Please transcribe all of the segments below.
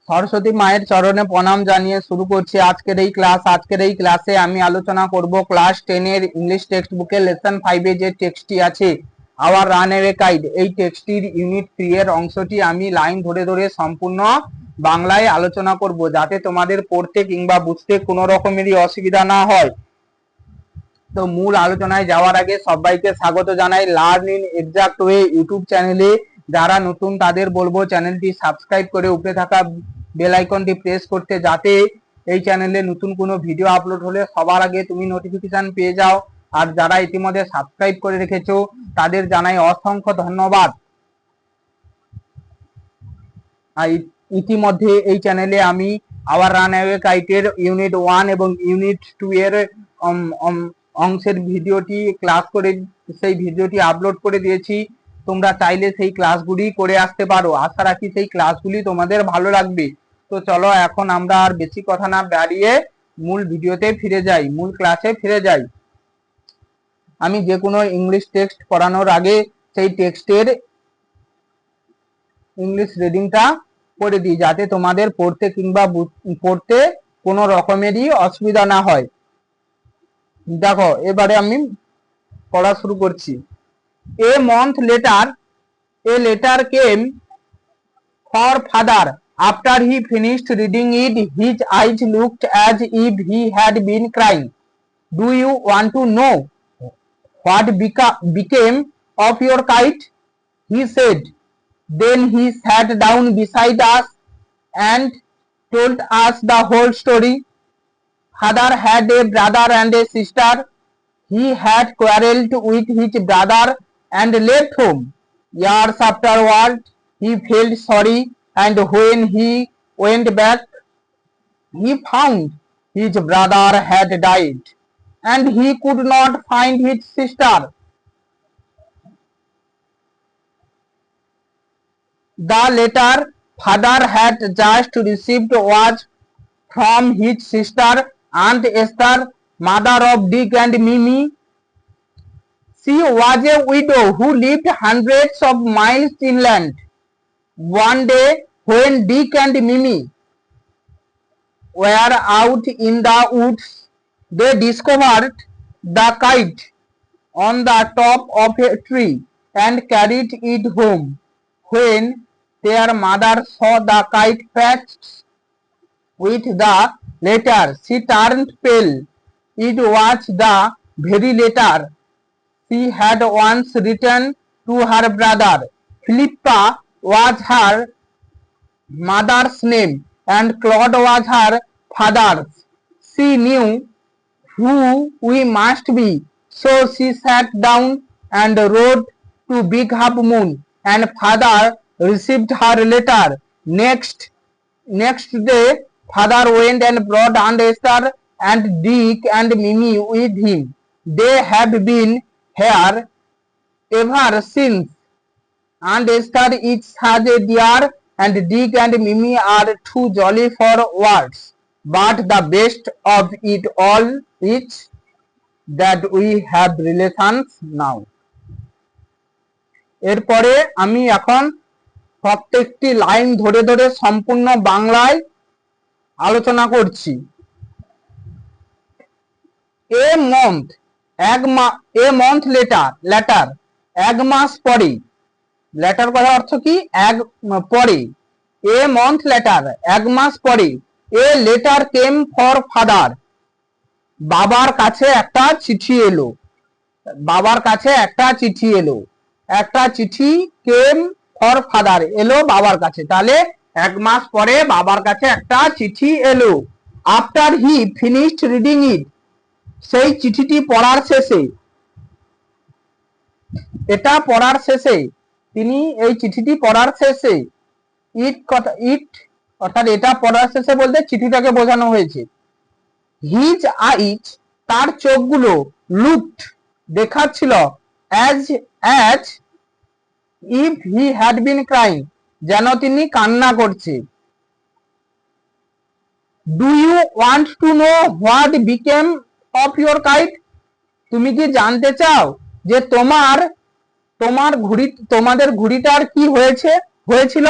সরস্বতী মায়ের চরণে প্রণাম জানিয়ে শুরু করছি আজকের এই ক্লাস। আজকের এই ক্লাসে আমি আলোচনা করব ক্লাস 10 এর ইংলিশ টেক্সট বুকের লেসন 5 এ যে টেক্সটটি আছে আওয়ার রানওয়ে কাইট, এই টেক্সটটির ইউনিট 3 এর অংশটি আমি লাইন ধরে ধরে সম্পূর্ণ বাংলায় আলোচনা করব, যাতে তোমাদের পড়তে কিংবা বুঝতে কোনো রকমেরই অসুবিধা না হয়। তো মূল আলোচনায় যাওয়ার আগে সবাইকে স্বাগত জানাই learn in exact way YouTube চ্যানেলে। যারা নতুন তাদের বলবো চ্যানেলটি সাবস্ক্রাইব করে উপরে থাকা বেল আইকনটি প্রেস করতে, যাতে এই চ্যানেলে নতুন কোনো ভিডিও আপলোড হলে সবার আগে তুমি নোটিফিকেশন পেয়ে যাও। আর যারা ইতিমধ্যে সাবস্ক্রাইব করে রেখেছো তাদের জানাই অসংখ্য ধন্যবাদ। আর ইতিমধ্যে এই চ্যানেলে আমি আওয়ার রানওয়ে কাইটের ইউনিট 1 এবং ইউনিট 2 এর অংশের ভিডিওটি ক্লাস করে সেই ভিডিওটি আপলোড করে দিয়েছি। তোমরা চাইলে সেই ক্লাসগুলি করে আসতে পারো। আশা রাখি সেই ক্লাসগুলি তোমাদের ভালো লাগবে। তো চলো এখন আমরা আর বেশি কথা না বাড়িয়ে মূল ভিডিওতে ফিরে যাই, মূল ক্লাসে ফিরে যাই। আমি যে কোনো ইংলিশ টেক্সট পড়ানোর আগে সেই টেক্সটের ইংলিশ রিডিংটা করে দিই, যাতে তোমাদের পড়তে কিংবা পড়তে কোনো রকমেরই অসুবিধা না হয়। দেখো এবারে আমি পড়া শুরু করছি। A month letter, a letter came for father. After he finished reading it, his eyes looked as if he had been crying. Do you want to know what became of your kite? He said. Then he sat down beside us and told us the whole story. Father had a brother and a sister. He had quarrelled with his brother and left home. Years afterward, he felt sorry, and when he went back, he found his brother had died, and he could not find his sister. The letter father had just received was from his sister Aunt Esther, mother of Dick and Mimi. She was a widow who lived hundreds of miles inland. One day, when Dick and Mimi were out in the woods, they discovered the kite on the top of a tree and carried it home. When their mother saw the kite patched with the letter, she turned pale. It was the very letter she had once written to her brother. Philippa was her mother's name and Claude was her father's. She knew who we must be, so she sat down and wrote to Big Half Moon, and father received her letter. Next day, father went and brought Aunt Esther and Dick and Mimi with him. They have been here ever since. Aunt Esther is such a dear, and Dick and Mimi are too jolly for words. But the best of it all is that we have relations now. এরপরে আমি এখন প্রত্যেকটি line ধরে ধরে সম্পূর্ণ বাংলায় আলোচনা করছি। A month, A month letter, এক মাস পরে। লেটার কথার অর্থ কি? এক পরে। এ মন্থ লেটার, এক মাস পরে। এ লেটার কেম ফর ফাদার, বাবার কাছে একটা চিঠি এলো। বাবার কাছে একটা চিঠি এলো। একটা চিঠি কেম ফর ফাদার, এলো বাবার কাছে। তাহলে এক মাস পরে বাবার কাছে একটা চিঠি এলো। আফটার হি ফিনিশড রিডিং ইট, সেই চিঠিটি পড়ার শেষে, এটা পড়ার শেষে, তিনি এই চিঠিটি পড়ার শেষে, ইট অর্থাৎ এটা পড়ার শেষে বলতে চিঠিটাকে বোঝানো হয়েছে। হিজ আইজ, তার চোখগুলো, লুকড, দেখাচ্ছিল, as if he had been crying, যেন তিনি কান্না করছে। Do you want to know what became of your kite, তুমি কি জানতে চাও যে তোমাদের ঘুড়িটার কি হয়েছিল?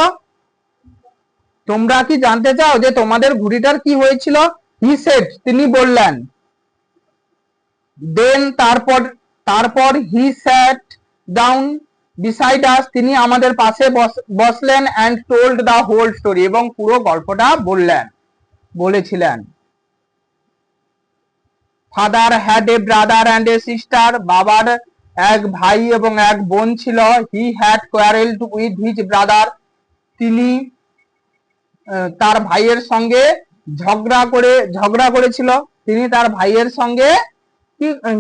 তোমরা কি জানতে চাও যে তোমাদের ঘুড়িটার কি হয়েছিল? হি সেড, তিনি বললেন। দেন তারপর তারপর হি স্যাট ডাউন বিসাইড আস, তিনি আমাদের পাশে বসলেন, and told the whole story, এবং পুরো গল্পটা বলেছিলেন। Father had a brother and a sister, বাবার এক ভাই এবং এক বোন ছিল। He had quarrelled with his brother, তিনি তার ভাইয়ের সঙ্গে ঝগড়া করেছিল। তিনি তার ভাইয়ের সঙ্গে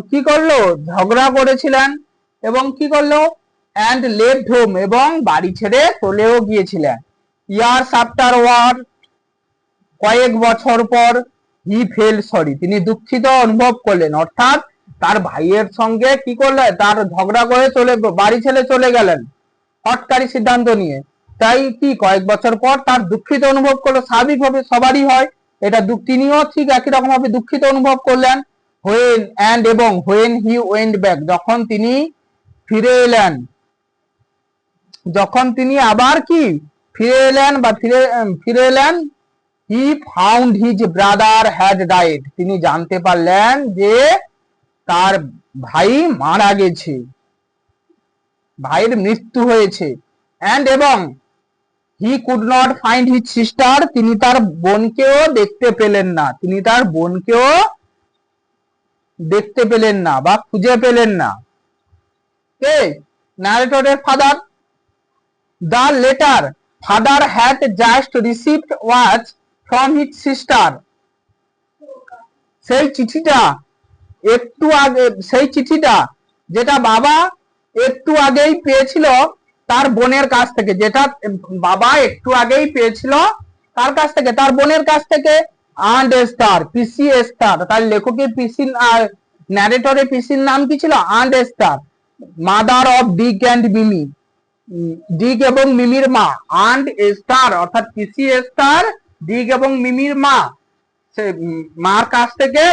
কি করলো? ঝগড়া করেছিলেন। এবং কি করলো? অ্যান্ড লেফট হোম, এবং বাড়ি ছেড়ে চলেও গিয়েছিলেন। ইয়ার্স আফটার ওয়ার্ড, কয়েক বছর পর, হি ফেল সরি, তিনি দুঃখিত অনুভব করলেন। অর্থাৎ তার ভাইয়ের সঙ্গে কি করলেন? তার ঝগড়া করে বাড়ি ছেড়ে চলে গেলেন হটকারী সিদ্ধান্ত নিয়ে। তাই কি কয়েক বছর পর তার দুঃখিত অনুভব করলো, স্বাভাবিকভাবে সবারই হয় এটা। তিনিও ঠিক একই রকম ভাবে দুঃখিত অনুভব করলেন। এবং হোয়েন হি ওয়েন্ট ব্যাক, যখন তিনি ফিরে এলেন, যখন তিনি আবার কি ফিরে এলেন, he found his brother had died, তিনি জানতে পারলেন যে তার ভাই মারা গেছে, ভাইয়ের মৃত্যু হয়েছে। এবং he could not find his sister, তিনি তার বোনকেও দেখতে পেলেন না, বা খুঁজে পেলেন না। ন্যারেটরের father, the letter father had just received was from his sister, সেই চিঠিটা যেটা বাবা একটু আগেই পেয়েছিল তার বোনের কাছ থেকে, তার বোনের কাছ থেকে। আন্ড এস্টার, পিসি এস্টার, তার লেখকের ন্যারেটরের পিসির নাম কি ছিল? Aunt Esther, mother of Dick and Mimi, Dick এবং মিমির মা। আন্ড এস্টার অর্থাৎ পিসি এস্টার, ডিক এবং মিমির মা, সে মার কাছ থেকে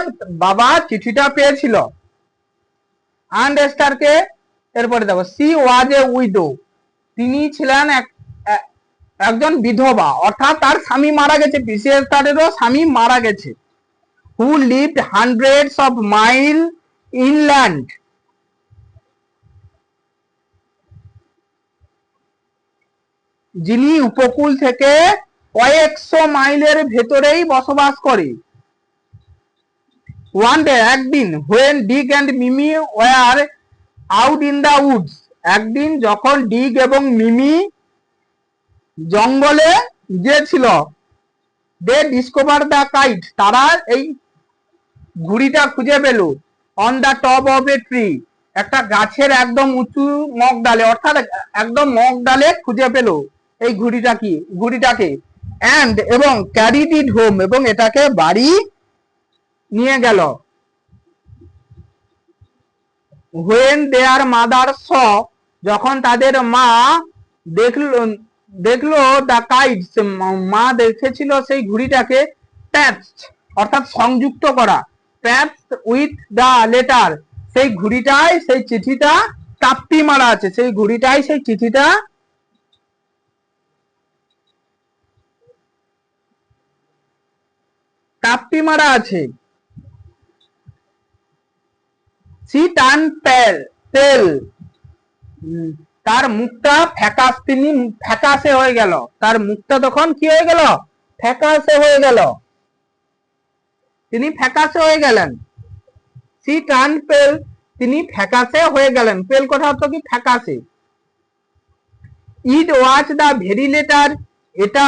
বাবা চিঠিটা পেয়েছিল। আন্ড এস্টারকে এরপরে দেখো, সি ওয়াজ এ উইডো, তিনি ছিলেন একজন বিধবা, অর্থাৎ তার স্বামী মারা গেছে, পিসি এস্টারেরও স্বামী মারা গেছে। Who lived hundreds of mile inland, যিনি উপকূল থেকে কয়েকশো মাইলের ভেতরেই বসবাস করে। ওয়ান ডে, একদিন, when Dick and Mimi were out in the woods, একদিন যখন ডিক এবং মিমি জঙ্গলে গিয়েছিল। দে ডিসকভার দ্য কাইট, তারা এই ঘুড়িটা খুঁজে পেল। On the top of a tree, একটা গাছের একদম উঁচু মগডালে, অর্থাৎ একদম মগডালে খুঁজে পেল এই ঘুড়িটাকে। এবং ক্যারিড ইট হোম, এবং এটাকে বাড়ি নিয়ে গেল। হোয়েন দেয়ার মাদার স, যখন তাদের মা দেখলো দ্য কাইট, মা দেখেছিল সেই ঘুড়িটাকে প্যাচড, অর্থাৎ সংযুক্ত করা, প্যাচড উইথ দ্য লেটার, সেই ঘুড়িটায় সেই চিঠিটা টাপ্পি মারা আছে, সেই ঘুড়িটায় সেই চিঠিটা টাপ্পি মারা আছে। সি টার্ন পেল, তার মুখটা ফ্যাকাশে হয়ে গেল, তার মুখটা তখন কি হয়ে গেল? ফ্যাকাশে হয়ে গেল, তিনি ফ্যাকাশে হয়ে গেলেন। সি টার্ন পেল, তিনি ফ্যাকাশে হয়ে গেলেন। পেল কথা হতো কি? ফ্যাকাশে। It was the very letter, এটা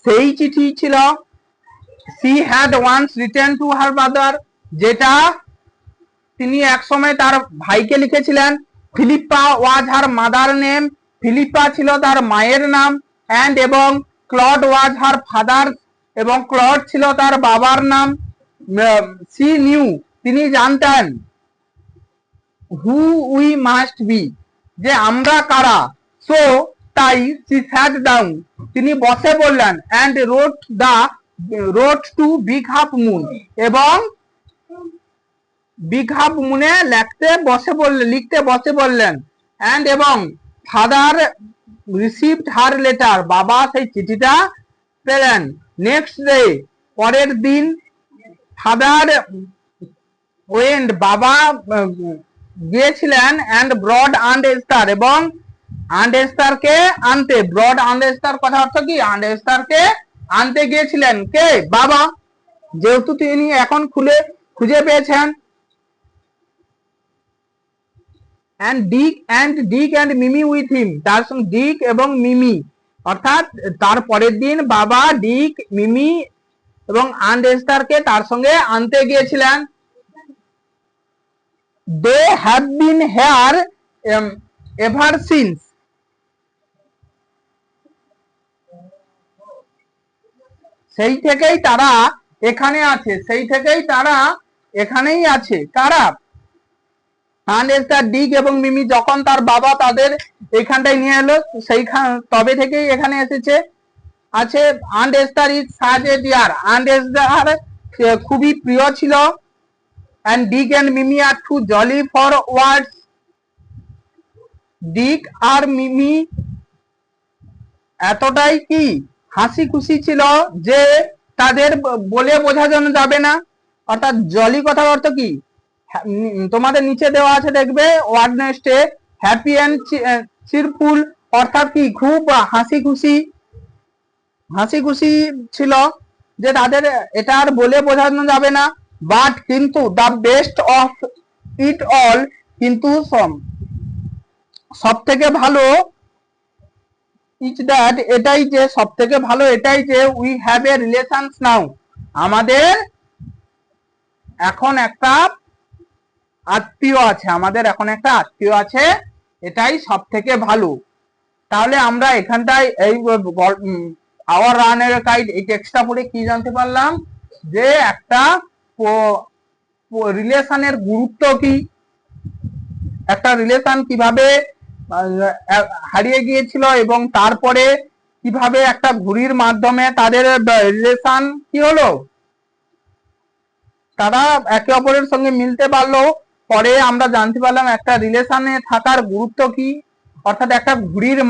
সেই চিঠি ছিল। She had once written to her brother, যেটা তিনি একসময় তার ভাইকে লিখেছিলেন। Philippa was her mother name, Philippa ছিল তার মায়ের নাম। এবং ক্লড ওয়াজ হার ফাদার, এবং ক্লড ছিল তার বাবার নাম। সি নিউ, তিনি জানতেন। হু উই মাস্ট বি, যে আমরা কারা। সো তাই, সি স্যাট ডাউন, তিনি বসে পড়লেন। And wrote to Big Half Moon, এবং বিগ হাফ মুনে লিখতে বসে পড়লেন। এবং ফাদার রিসিভড হার লেটার, বাবা সেই চিঠিটা প্ল্যান। নেক্সট ডে, পরের দিন, ফাদার ওয়েন্ট, বাবা গিয়েছিলেন, অ্যান্ড ব্রড আন্ট এস্টার, এবং আন্ট এস্টারকে আনতে। ব্রড আন্ট এস্টার কথা অর্থ কি? আন্ট এস্টারকে আনতে গিয়েছিলেন কে? বাবা, যেহেতু তিনি এখন খুঁজে পেয়েছেন। ডিক অ্যান্ড মিমি উইথ হিম, তার সঙ্গে ডিক এবং মিমি, অর্থাৎ তার পরের দিন বাবা ডিক, মিমি এবং আন্ট এস্টারকে তার সঙ্গে আনতে গিয়েছিলেন। They have been here ever since, সেই থেকেই তারা এখানে আছে, সেই থেকেই তারা এখানেই আছে। কারা? আন্ট এস্টার, ডিক এবং মিমি যখন তার বাবা তাদের এইখানটায় নিয়ে এলো, সেইখান তবে থেকেই এখানে এসেছে আছে। Aunt Esther is such a dear, aunt Esther খুবই প্রিয় ছিল। And Dick and Mimi are too jolly for words, Dick আর মিমি এতটাই কি হাসি খুশি ছিল যে তাদের বলে বোঝানো যাবে না। অর্থাৎ জলি কথার অর্থ কি? তোমাদের নিচে দেওয়া আছে দেখবে ওয়ার্ড নেক্সটে, হ্যাপি অ্যান্ড চিরফুল, অর্থাৎ কি খুব হাসি খুশি ছিল, যে তাদের এটা আর বলে বোঝানো যাবে না। বাট কিন্তু the best of it all, কিন্তু সব থেকে ভালো, ইজ দ্যাট, এটাই যে সব থেকে ভালো এটাই যে উই হ্যাভ এ রিলেশনস নাও, আমাদের এখন একটা আত্মীয় আছে, আমাদের এখন একটা আত্মীয় আছে, এটাই সব থেকে ভালো। তাহলে আমরা এখানটায় এই আওয়ার রানের গাইড এই টেক্সটটা পড়ে কি জানতে পারলাম? যে একটা রিলেশনের গুরুত্ব কি, একটা রিলেশন কিভাবে হারিয়ে গিয়েছিল, এবং তারপরে কিভাবে একটা ঘুড়ির মাধ্যমে তাদের রিলেশন কি হলো, তারা একে অপরের সঙ্গে মিলতে পারলো। পরে আমরা জানতে পারলাম একটা রিলেশনে থাকার গুরুত্ব কি, অর্থাৎ একটা ঘুড়ির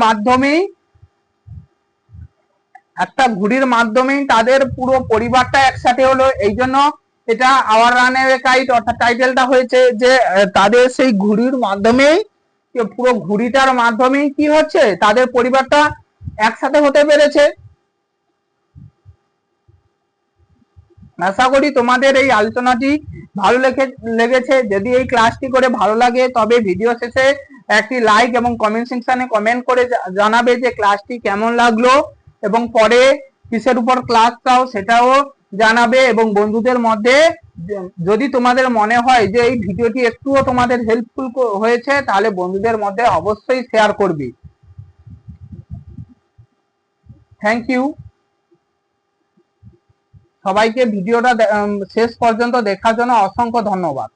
মাধ্যমেই তাদের পুরো পরিবারটা একসাথে হলো। এই জন্য এটা আওয়ার রানের কাইট, অর্থাৎ টাইটেলটা হয়েছে যে তাদের সেই ঘুড়ির মাধ্যমেই, পুরো ঘুড়িটার মাধ্যমেই কি হচ্ছে, তাদের পরিবারটা একসাথে হতে পেরেছে। আশা করি তোমাদের এই আলোচনাটি ভালো লেগেছে। যদি এই ক্লাসটি করে ভালো লাগে তবে ভিডিও শেষে একটি লাইক এবং কমেন্ট সেকশনে কমেন্ট করে জানাবে যে ক্লাসটি কেমন লাগলো, এবং পরে কিসের উপর ক্লাস চাও সেটাও জানাবে। এবং বন্ধুদের মধ্যে যদি তোমাদের মনে হয় যে এই ভিডিওটি একটুও তোমাদের হেল্পফুল হয়েছে, তাহলে বন্ধুদের মধ্যে অবশ্যই শেয়ার করবে। থ্যাংক ইউ সবাইকে, ভিডিওটা শেষ পর্যন্ত দেখার জন্য অসংখ্য ধন্যবাদ।